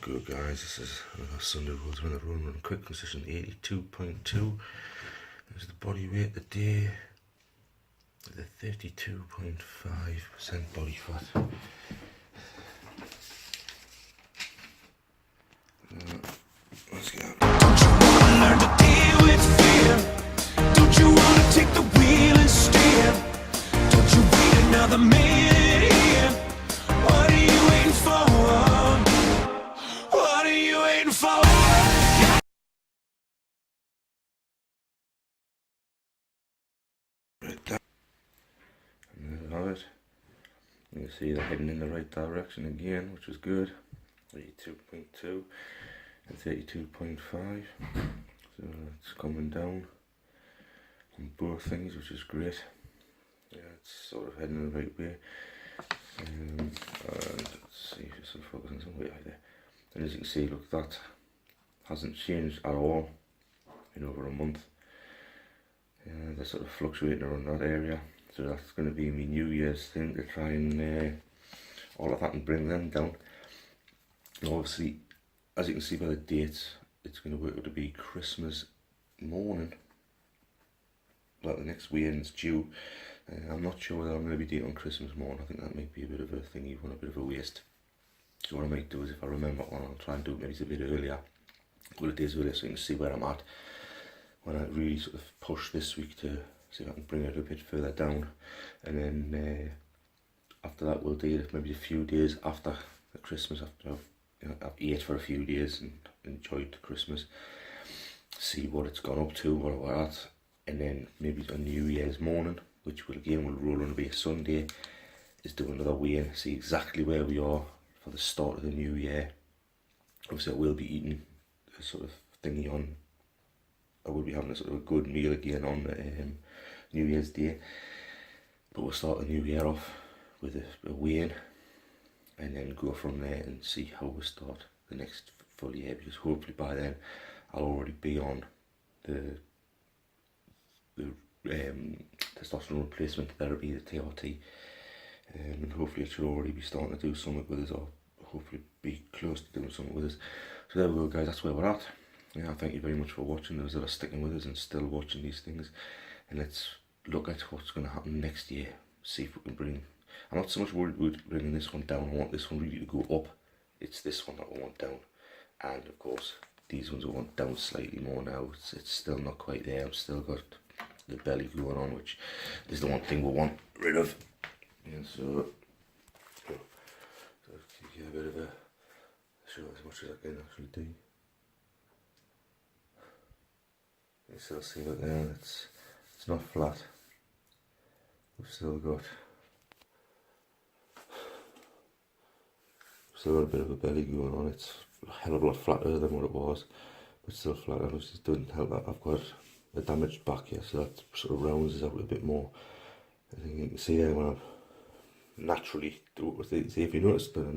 Good guys, this is Sunday Roads on the Run quick consistent 82.2. There's the body weight today, the 32.5% body fat. Let's go. Don't you wanna learn to deal with fear? Don't you wanna take the wheel and steer? Don't you wait another minute here? What are you waiting for? What are you waiting for? Right there. And there you have it. You can see they're heading in the right direction again, which is good. 32.2 and 32.5. So it's coming down on both things, which is great. Yeah, it's sort of heading in the right way. And let's see if it's focusing some way out there. And as you can see, look, that hasn't changed at all in over a month. They're sort of fluctuating around that area, so that's going to be my New Year's thing to try and all of that and bring them down. And obviously, as you can see by the dates, it's going to work out to be Christmas morning. Like the next weekend's due. I'm not sure whether I'm going to be doing it on Christmas morning. I think that might be a bit of a thing, even a bit of a waste. So what I might do is, if I remember one, I'll try and do it maybe a bit earlier, a couple of days earlier, so you can see where I'm at when I really sort of push this week to see if I can bring it a bit further down. And then after that, we'll do it maybe a few days after the Christmas, after I've ate for a few days and enjoyed Christmas, see what it's gone up to, what we're at, and then maybe on New Year's morning, which will roll on to be a Sunday, is do another weigh-in, see exactly where we are for the start of the new year. Obviously I will be eating a sort of thingy on, I will be having a sort of a good meal again on New Year's Day, but we'll start the new year off with a weigh-in and then go from there and see how we start the next full year, because hopefully by then I'll already be on the testosterone replacement therapy, the TRT, and hopefully it should already be starting to do something with us, or hopefully be close to doing something with us. So there we go guys, that's where we're at. Yeah, thank you very much for watching, those that are sticking with us and still watching these things, and let's look at what's going to happen next year, see if we can bring, I'm not so much worried about bringing this one down, I want this one really to go up, it's this one that I want down, and of course these ones I want down slightly more now. It's still not quite there, I've still got the belly going on, which is the one thing we want rid of. Yeah, so give you a bit of a show as much as I can actually do. You still see it there, it's not flat. We've still got a bit of a belly going on. It's a hell of a lot flatter than what it was, but still flat. It just doesn't help that I've got a damaged back here, so that sort of rounds it out a bit more. I think you can see there when I naturally do it. See, if you notice that I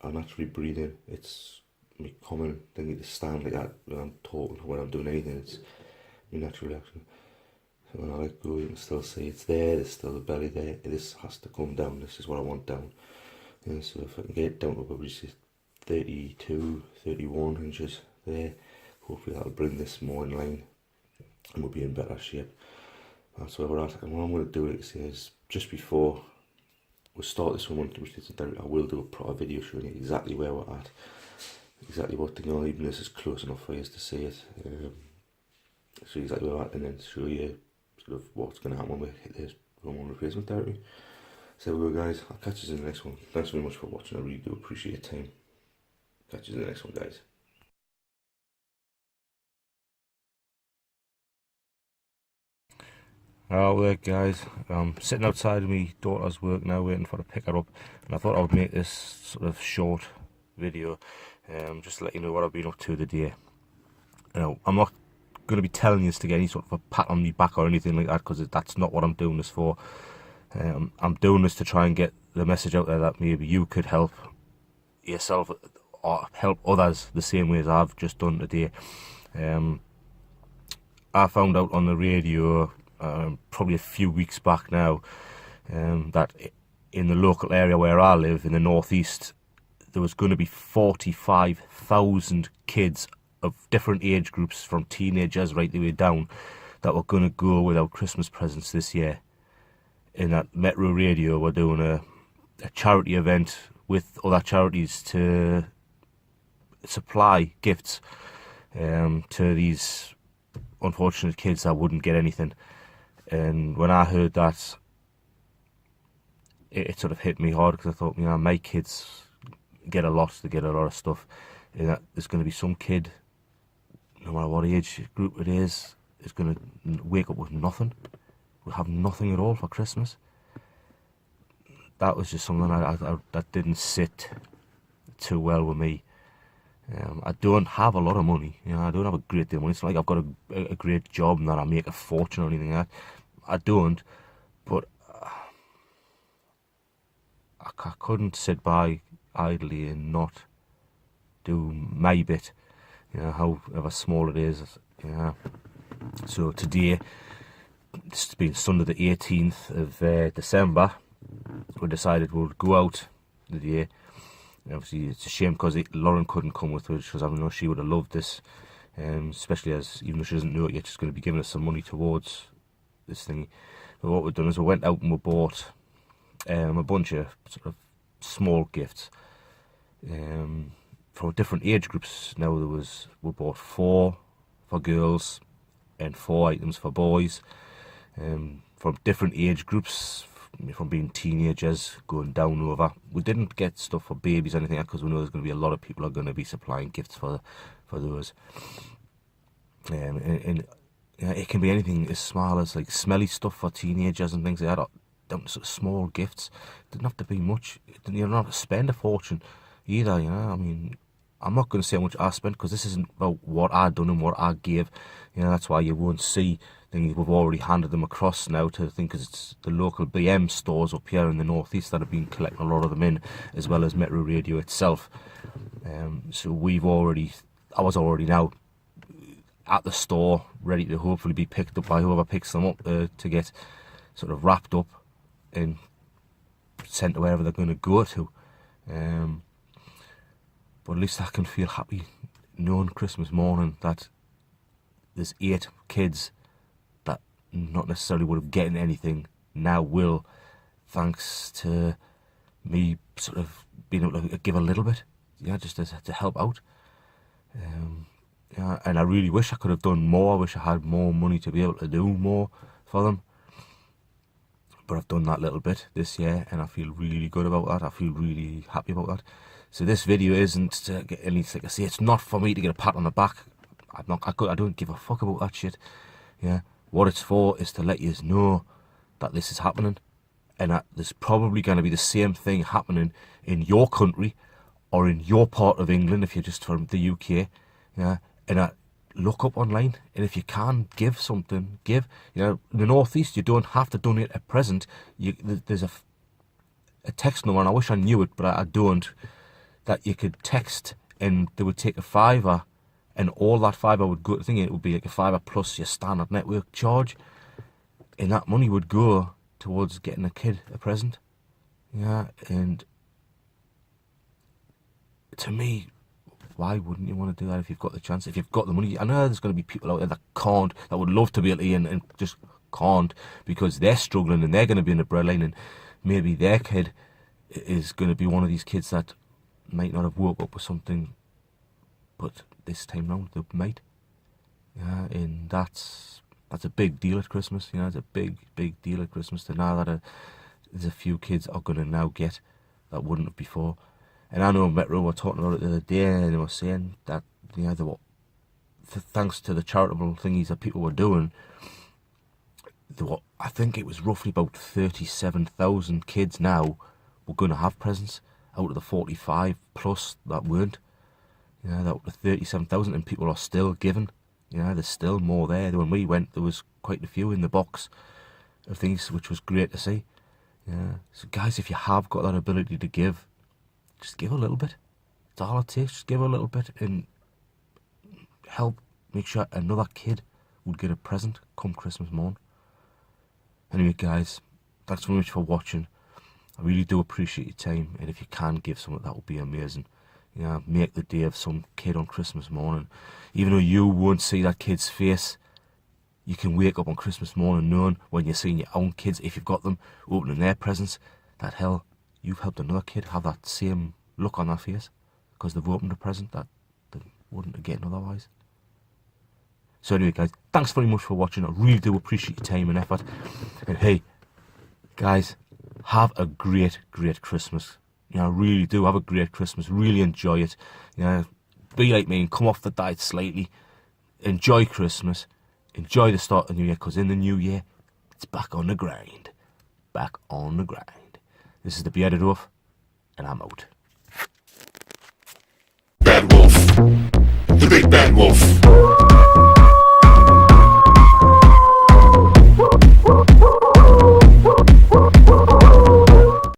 naturally breathe in. It's my common thing to stand like that when I'm talking, when I'm doing anything. It's my natural reaction. So when I let go, you can still see it's there. There's still the belly there. This has to come down. This is what I want down. And so if I can get it down to probably 32, 31 inches there, hopefully that'll bring this more in line and we'll be in better shape. That's where we're at. And what I'm going to do is just before we start this one, I will do a proper video showing you exactly where we're at, exactly what thing on, even this is close enough for you to see it. Show you exactly where we're at, and then show you sort of what's going to happen when we hit this hormone replacement therapy. So there we go guys, I'll catch you in the next one. Thanks very much for watching, I really do appreciate your time. Catch you in the next one guys. Hello there guys, I'm sitting outside of my daughter's work now waiting for her to pick her up, and I thought I would make this sort of short video just to let you know what I've been up to today. I'm not going to be telling you to get any sort of a pat on my back or anything like that, because that's not what I'm doing this for. I'm doing this to try and get the message out there that maybe you could help yourself or help others the same way as I've just done today. I found out on the radio probably a few weeks back now that in the local area where I live in the northeast, there was going to be 45,000 kids of different age groups, from teenagers right the way down, that were going to go without Christmas presents this year. And at Metro Radio, we're doing a charity event with other charities to supply gifts to these unfortunate kids that wouldn't get anything. And when I heard that, it sort of hit me hard, because I thought, my kids get a lot, they get a lot of stuff, and that there's going to be some kid, no matter what age group it is going to wake up with nothing, will have nothing at all for Christmas. That was just something that didn't sit too well with me. I don't have a lot of money, I don't have a great deal of money. It's not like I've got a great job and that I make a fortune or anything like that. I don't, but I couldn't sit by idly and not do my bit, however small it is. So today, this has been Sunday the 18th of December, we decided we'll go out today. Obviously, it's a shame because Lauren couldn't come with us, because I know she would have loved this, especially as, even though she doesn't know it yet, she's going to be giving us some money towards this thing. But what we've done is we went out and we bought a bunch of sort of small gifts for different age groups. Now we bought 4 for girls and 4 items for boys, from different age groups, from being teenagers going down over. We didn't get stuff for babies or anything, because we know there's going to be a lot of people are going to be supplying gifts for those. And it can be anything as small as like smelly stuff for teenagers and things like that, down to sort of small gifts. It didn't have to be much. You don't have to spend a fortune either. I mean, I'm not going to say how much I spent, because this isn't about what I done and what I gave. That's why you won't see things. We've already handed them across now to because it's the local BM stores up here in the northeast that have been collecting a lot of them in, as well as Metro Radio itself. So I was already now at the store, ready to hopefully be picked up by whoever picks them up, to get sort of wrapped up and sent to wherever they're going to go to. But at least I can feel happy knowing Christmas morning that there's 8 kids that not necessarily would have gotten anything, now will, thanks to me sort of being able to give a little bit, just to help out. And I really wish I could have done more. I wish I had more money to be able to do more for them. But I've done that little bit this year, and I feel really good about that. I feel really happy about that. So this video isn't to get any, like I say, it's not for me to get a pat on the back. I don't give a fuck about that shit. What it's for is to let you know that this is happening, and that there's probably going to be the same thing happening in your country or in your part of England if you're just from the UK. And look up online, and if you can give something, give. In the northeast, you don't have to donate a present. There's a text number, and I wish I knew it, but I don't, that you could text, and they would take a £5, and all that £5 would go to thing. It would be like a £5 plus your standard network charge, and that money would go towards getting a kid a present. And to me, why wouldn't you want to do that if you've got the chance, if you've got the money? I know there's going to be people out there that can't, that would love to be able to, and just can't, because they're struggling and they're going to be in the breadline, and maybe their kid is going to be one of these kids that might not have woke up with something, but this time round they might. And that's a big deal at Christmas. It's a big deal at Christmas to know that there's a few kids are going to now get that wouldn't have before. And I know Metro were talking about it the other day, and they were saying that thanks to the charitable thingies that people were doing, I think it was roughly about 37,000 kids now were going to have presents out of the 45 plus that weren't. That was 37,000, and people are still giving. There's still more there. When we went, there was quite a few in the box of things, which was great to see. So guys, if you have got that ability to give, just give a little bit. It's all it takes. Just give a little bit and help make sure another kid would get a present come Christmas morn. Anyway, guys, thanks very much for watching. I really do appreciate your time, and if you can give something, that would be amazing. You know, make the day of some kid on Christmas morning. Even though you won't see that kid's face, you can wake up on Christmas morning knowing when you're seeing your own kids, if you've got them, opening their presents, that hell, you've helped another kid have that same look on their face because they've opened a present that they wouldn't have gotten otherwise. So anyway, guys, thanks very much for watching. I really do appreciate your time and effort. And hey, guys, have a great, great Christmas. You know, really do have a great Christmas. Really enjoy it. You know, be like me and come off the diet slightly. Enjoy Christmas. Enjoy the start of the new year, because in the new year, it's back on the grind. Back on the grind. This is the Bearded Wolf, and I'm out. Bad Wolf. The Big Bad Wolf.